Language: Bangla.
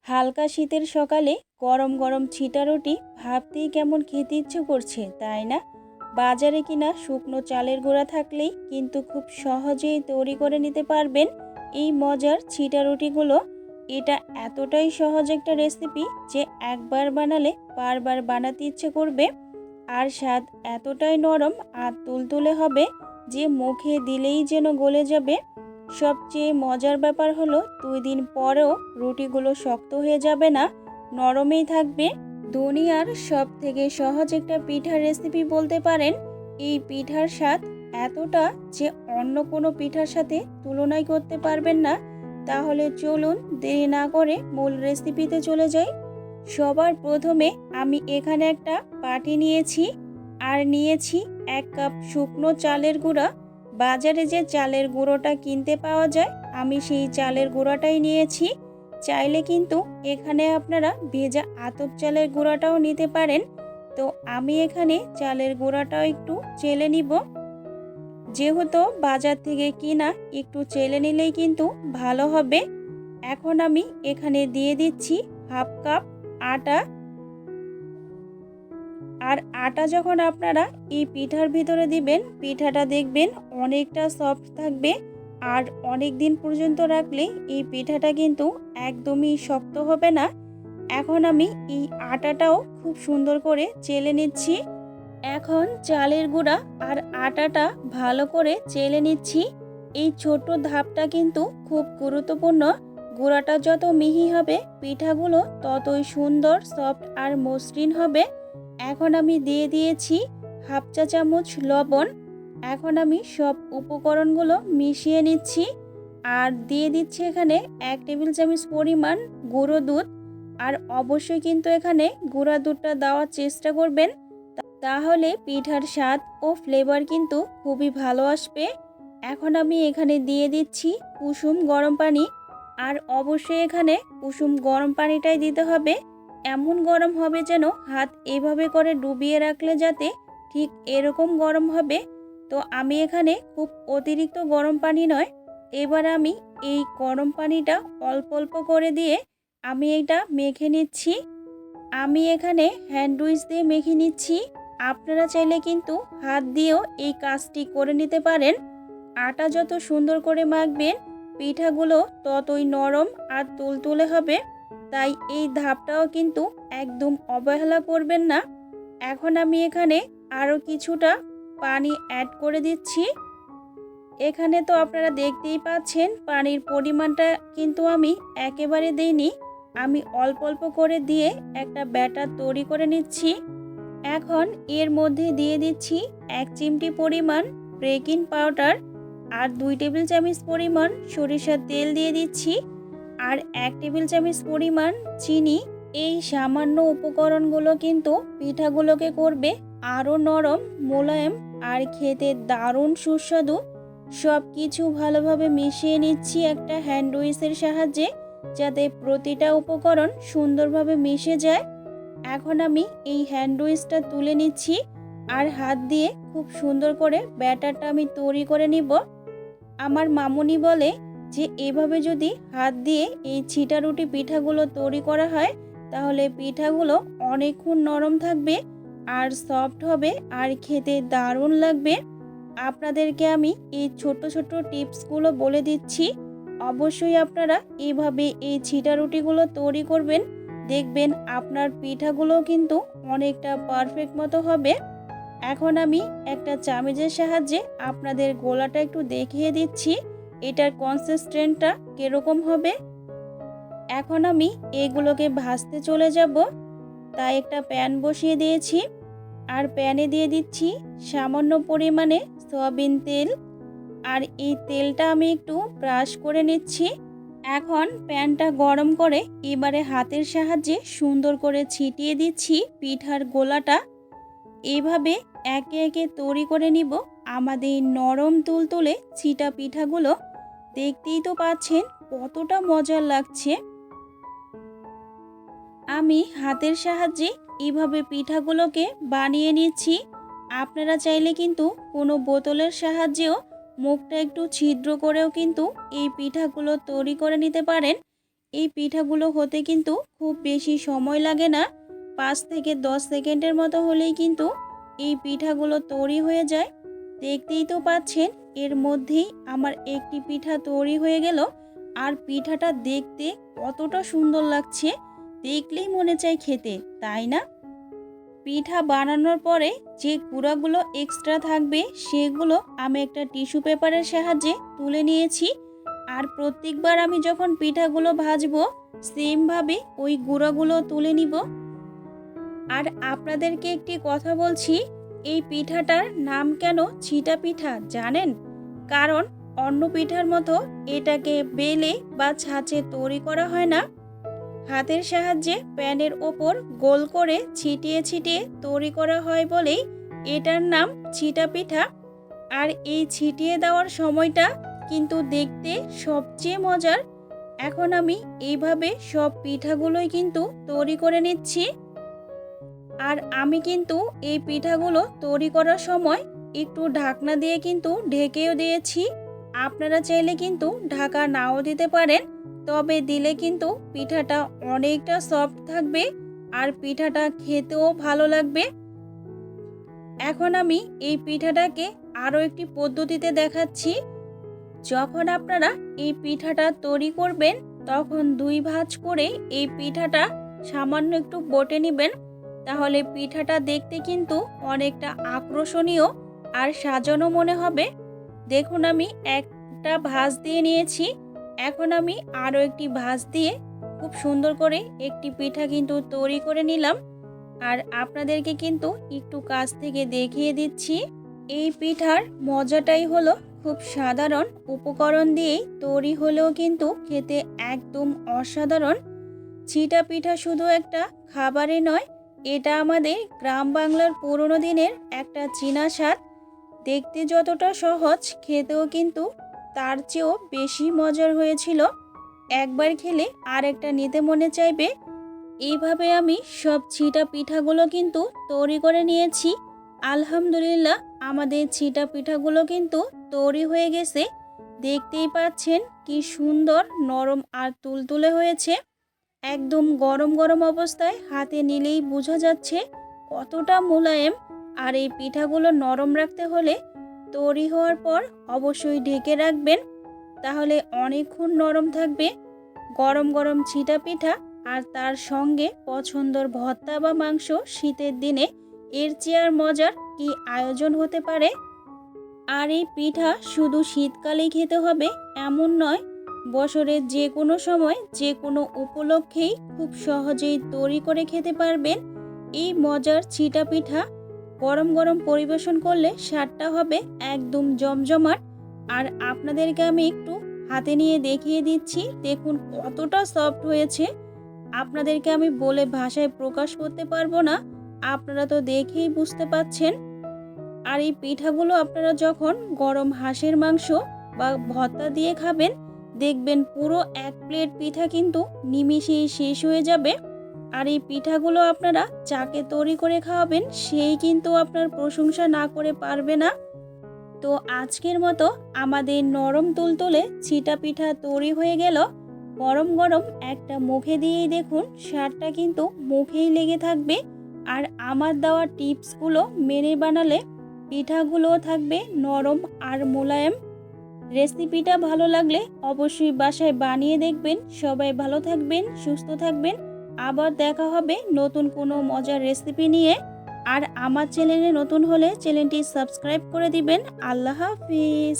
হালকা শীতের সকালে গরম গরম ছিটা রুটি ভাবতেই কেমন খেতে ইচ্ছে করছে, তাই না? বাজারে কিনা শুকনো চালের গুঁড়া থাকলেই কিন্তু খুব সহজেই তৈরি করে নিতে পারবেন এই মজার ছিটা রুটিগুলো। এটা এতটাই সহজ একটা রেসিপি যে একবার বানালে বারবার বানাতে ইচ্ছে করবে। আর স্বাদ এতটাই নরম আর তুলতুলে হবে যে মুখে দিলেই যেন গলে যাবে। সবচেয়ে মজার ব্যাপার হলো 2 দিন পরেও রুটিগুলো শক্ত হয়ে যাবে না, নরমেই থাকবে। দুনিয়ার সব থেকে সহজ একটা পিঠার রেসিপি বলতে পারেন। এই পিঠার স্বাদ এতটা যে অন্য কোনো পিঠার সাথে তুলনাই করতে পারবেন না। তাহলে চলুন দেরি না করে মূল রেসিপিতে চলে যাই। সবার প্রথমে আমি এখানে একটা বাটি নিয়েছি আর নিয়েছি 1 কাপ শুকনো চালের গুঁড়া। বাজারে যে চালের গুঁড়োটা কিনতে পাওয়া যায় আমি সেই চালের গুঁড়াটাই নিয়েছি। চাইলে কিন্তু এখানে আপনারা ভেজা আতপ চালের গুঁড়াটাও নিতে পারেন। তো আমি এখানে চালের গুঁড়াটাও একটু চেলে নিব। যেহেতু বাজার থেকে কিনা একটু চেলে নিলেই কিন্তু ভালো হবে। এখন আমি এখানে দিয়ে দিচ্ছি 1/2 কাপ আটা। আর আটা যখন আপনারা এই পিঠার ভিতরে দিবেন, পিঠাটা দেখবেন অনেকটা সফট থাকবে। আর অনেক দিন পর্যন্ত রাখলে এই পিঠাটা কিন্তু একদমই শক্ত হবে না। এখন আমি এই আটাটাও খুব সুন্দর করে চেলে নিচ্ছি। এখন চালের গুঁড়া আর আটাটা ভালো করে চেলে নিচ্ছি। এই ছোট ধাপটা কিন্তু খুব গুরুত্বপূর্ণ। গুঁড়াটা যত মিহি হবে পিঠাগুলো ততই সুন্দর, সফট আর মসৃণ হবে। এখন আমি দিয়ে দিয়েছি 1/2 চা চামচ লবণ। এখন আমি সব উপকরণগুলো মিশিয়ে নিচ্ছি আর দিয়ে দিচ্ছি এখানে 1 টেবিল চামচ পরিমাণ গুঁড়ো দুধ। আর অবশ্যই কিন্তু এখানে গুঁড়া দুধটা দেওয়ার চেষ্টা করবেন, তাহলে পিঠার স্বাদ ও ফ্লেভার কিন্তু খুবই ভালো আসবে। এখন আমি এখানে দিয়ে দিচ্ছি কুসুম গরম পানি। আর অবশ্যই এখানে কুসুম গরম পানিটাই দিতে হবে। এমন গরম হবে যেন হাত এভাবে করে ডুবিয়ে রাখলে যাতে ঠিক এরকম গরম হবে। তো আমি এখানে খুব অতিরিক্ত গরম পানি নয়, এবার আমি এই গরম পানিটা অল্প অল্প করে দিয়ে আমি এটা মেখে নিচ্ছি। আমি এখানে হ্যান্ড উইচ দিয়ে মেখে নিচ্ছি। আপনারা চাইলে কিন্তু হাত দিয়েও এই কাজটি করে নিতে পারেন। আটা যত সুন্দর করে মাখবেন পিঠাগুলো ততই নরম আর তুলতুলে হবে। তাই এই ধাপটাও কিন্তু একদম অবহেলা করবেন না। এখন আমি এখানে আরও কিছুটা পানি অ্যাড করে দিচ্ছি। এখানে তো আপনারা দেখতেই পাচ্ছেন পানির পরিমাণটা কিন্তু আমি একেবারে দিইনি, আমি অল্প অল্প করে দিয়ে একটা ব্যাটার তৈরি করে নিচ্ছি। এখন এর মধ্যে দিয়ে দিচ্ছি 1 চিমটি পরিমাণ বেকিং পাউডার আর 2 টেবিল চামচ পরিমাণ সরিষার তেল দিয়ে দিচ্ছি আর 1 টেবিল চামচ পরিমাণ চিনি। এই সামান্য উপকরণগুলো কিন্তু পিঠাগুলোকে করবে আরও নরম, মোলায়েম আর খেতে দারুণ সুস্বাদু। সব কিছু ভালোভাবে মিশিয়ে নিচ্ছি একটা হ্যান্ড উইচের সাহায্যে, যাতে প্রতিটা উপকরণ সুন্দরভাবে মিশে যায়। এখন আমি এই হ্যান্ড উইচটা তুলে নিচ্ছি আর হাত দিয়ে খুব সুন্দর করে ব্যাটারটা আমি তৈরি করে নিব। আমার মামুনি বলে যে এভাবে যদি হাত দিয়ে এই ছিটা রুটি পিঠাগুলো তৈরি করা হয় তাহলে পিঠাগুলো অনেকক্ষণ নরম থাকবে আর সফট হবে আর খেতে দারুণ লাগবে। আপনাদেরকে আমি এই ছোট ছোট টিপসগুলো বলে দিচ্ছি। অবশ্যই আপনারা এইভাবে এই ছিটা রুটিগুলো তৈরি করবেন, দেখবেন আপনার পিঠাগুলো কিন্তু অনেকটা পারফেক্ট মতো হবে। এখন আমি একটা চামচের সাহায্যে আপনাদের গোলাটা একটু দেখিয়ে দিচ্ছি এটার কনসিস্টেন্টটা কিরকম হবে। এখন আমি এগুলোকে ভাজতে চলে যাব। তাই একটা প্যান বসিয়ে দিয়েছি আর প্যানে দিয়ে দিচ্ছি সামান্য পরিমাণে সয়াবিন তেল। আর এই তেলটা আমি একটু ব্রাশ করে নিচ্ছি। এখন প্যানটা গরম করে এবারে হাতের সাহায্যে সুন্দর করে ছিটিয়ে দিচ্ছি পিঠার গোলাটা। এইভাবে একে একে তৈরি করে নিব আমাদের নরম তুলতুলে ছিটা পিঠাগুলো। দেখতেই তো পাচ্ছেন কতটা মজার লাগছে। আমি হাতের সাহায্যে এইভাবে পিঠাগুলোকে বানিয়ে নিচ্ছি। আপনারা চাইলে কিন্তু কোনো বোতলের সাহায্যেও মুখটা একটু ছিদ্র করেও কিন্তু এই পিঠাগুলো তৈরি করে নিতে পারেন। এই পিঠাগুলো হতে কিন্তু খুব বেশি সময় লাগে না। 5 থেকে 10 সেকেন্ডের মতো হলেই কিন্তু এই পিঠাগুলো তৈরি হয়ে যায়। দেখতেই তো পাচ্ছেন, এর মধ্যেই আমার একটি পিঠা তৈরি হয়ে গেল। আর পিঠাটা দেখতে কতটা সুন্দর লাগছে, দেখলেই মনে চায় খেতে, তাই না? পিঠা বানানোর পরে যে গুঁড়াগুলো এক্সট্রা থাকবে সেগুলো আমি একটা টিস্যু পেপারের সাহায্যে তুলে নিয়েছি। আর প্রত্যেকবার আমি যখন পিঠাগুলো ভাজবো সেমভাবে ওই গুঁড়াগুলো তুলে নিব। আর আপনাদেরকে একটি কথা বলছি, এই পিঠাটার নাম কেন ছিটা পিঠা জানেন? কারণ অন্য পিঠার মতো এটাকে বেলে বা ছাঁচে তৈরি করা হয় না, হাতের সাহায্যে প্যানের ওপর গোল করে ছিটিয়ে ছিটিয়ে তৈরি করা হয় বলেই এটার নাম ছিটা পিঠা। আর এই ছিটিয়ে দেওয়ার সময়টা কিন্তু দেখতে সবচেয়ে মজার। এখন আমি এইভাবে সব পিঠাগুলোই কিন্তু তৈরি করে নিচ্ছি। আর আমি কিন্তু এই পিঠাগুলো তৈরি করার সময় একটু ঢাকনা দিয়ে কিন্তু ঢেকেও দিয়েছি। আপনারা চাইলে কিন্তু ঢাকা নাও দিতে পারেন, তবে দিলে কিন্তু পিঠাটা অনেকটা সফট থাকবে আর পিঠাটা খেতেও ভালো লাগবে। এখন আমি এই পিঠাটাকে আরও একটি পদ্ধতিতে দেখাচ্ছি। যখন আপনারা এই পিঠাটা তৈরি করবেন তখন 2 ভাঁজ করে এই পিঠাটা সামান্য একটু বটে নেবেন, তাহলে পিঠাটা দেখতে কিন্তু অনেকটা আকর্ষণীয় আর সাজানো মনে হবে। দেখুন আমি একটা ভাঁজ দিয়ে নিয়েছি, এখন আমি আরও একটি ভাঁজ দিয়ে খুব সুন্দর করে একটি পিঠা কিন্তু তৈরি করে নিলাম। আর আপনাদেরকে কিন্তু একটু কাছ থেকে দেখিয়ে দিচ্ছি। এই পিঠার মজাটাই হলো খুব সাধারণ উপকরণ দিয়েই তৈরি হলেও কিন্তু খেতে একদম অসাধারণ। ছিটা পিঠা শুধু একটা খাবারই নয়, এটা আমাদের গ্রাম বাংলার পুরনো দিনের একটা চীনা স্বাদ। দেখতে যতটা সহজ, খেতেও কিন্তু তার চেয়েও বেশি মজার হয়েছিল। একবার খেলে আরেকটা নিতে মনে চাইবে। এইভাবে আমি সব ছিটা পিঠাগুলো কিন্তু তৈরি করে নিয়েছি। আলহামদুলিল্লাহ, আমাদের ছিটা পিঠাগুলো কিন্তু তৈরি হয়ে গেছে। দেখতেই পাচ্ছেন কি সুন্দর নরম আর তুলতুলে হয়েছে। একদম গরম গরম অবস্থায় হাতে নিলেই বোঝা যাচ্ছে কতটা মোলায়েম। আর এই পিঠাগুলো নরম রাখতে হলে তৈরি হওয়ার পর অবশ্যই ঢেকে রাখবেন, তাহলে অনেকক্ষণ নরম থাকবে। গরম গরম ছিটা পিঠা আর তার সঙ্গে পছন্দের ভর্তা বা মাংস শীতের দিনে, এর চেয়ে আর মজার কি আয়োজন হতে পারে? আর এই পিঠা শুধু শীতকালেই খেতে হবে এমন নয়, বছরের যে কোনো সময় যে কোনো উপলক্ষেই খুব সহজেই তৈরি করে খেতে পারবেন এই মজার ছিটা পিঠা। গরম গরম পরিবেশন করলে স্বাদটা হবে একদম জমজমাট। আর আপনাদেরকে আমি একটু হাতে নিয়ে দেখিয়ে দিচ্ছি, দেখুন কতটা সফট হয়েছে। আপনাদেরকে আমি বলে ভাষায় প্রকাশ করতে পারবো না, আপনারা তো দেখেই বুঝতে পাচ্ছেন। আর এই পিঠাগুলো আপনারা যখন গরম হাঁসের মাংস বা ভর্তা দিয়ে খাবেন, দেখবেন পুরো 1 প্লেট পিঠা কিন্তু নিমিষেই শেষ হয়ে যাবে। আর এই পিঠাগুলো আপনারা যাকে তৈরি করে খাওয়াবেন সেই কিন্তু আপনার প্রশংসা না করে পারবে না। তো আজকের মতো আমাদের নরম তুলতুলে ছিটা পিঠা তৈরি হয়ে গেল। গরম গরম একটা মুখে দিয়েই দেখুন স্বাদটা কিন্তু মুখেই লেগে থাকবে। আর আমার দেওয়া টিপসগুলো মেনে বানালে পিঠাগুলোও থাকবে নরম আর মোলায়েম। রেসিপিটা ভালো লাগলে অবশ্যই বাসায় বানিয়ে দেখবেন। সবাই ভালো থাকবেন, সুস্থ থাকবেন। আবার দেখা হবে নতুন কোনো মজার রেসিপি নিয়ে। আর আমার চ্যানেলে নতুন হলে চ্যানেলটি সাবস্ক্রাইব করে দিবেন। আল্লাহ হাফিজ।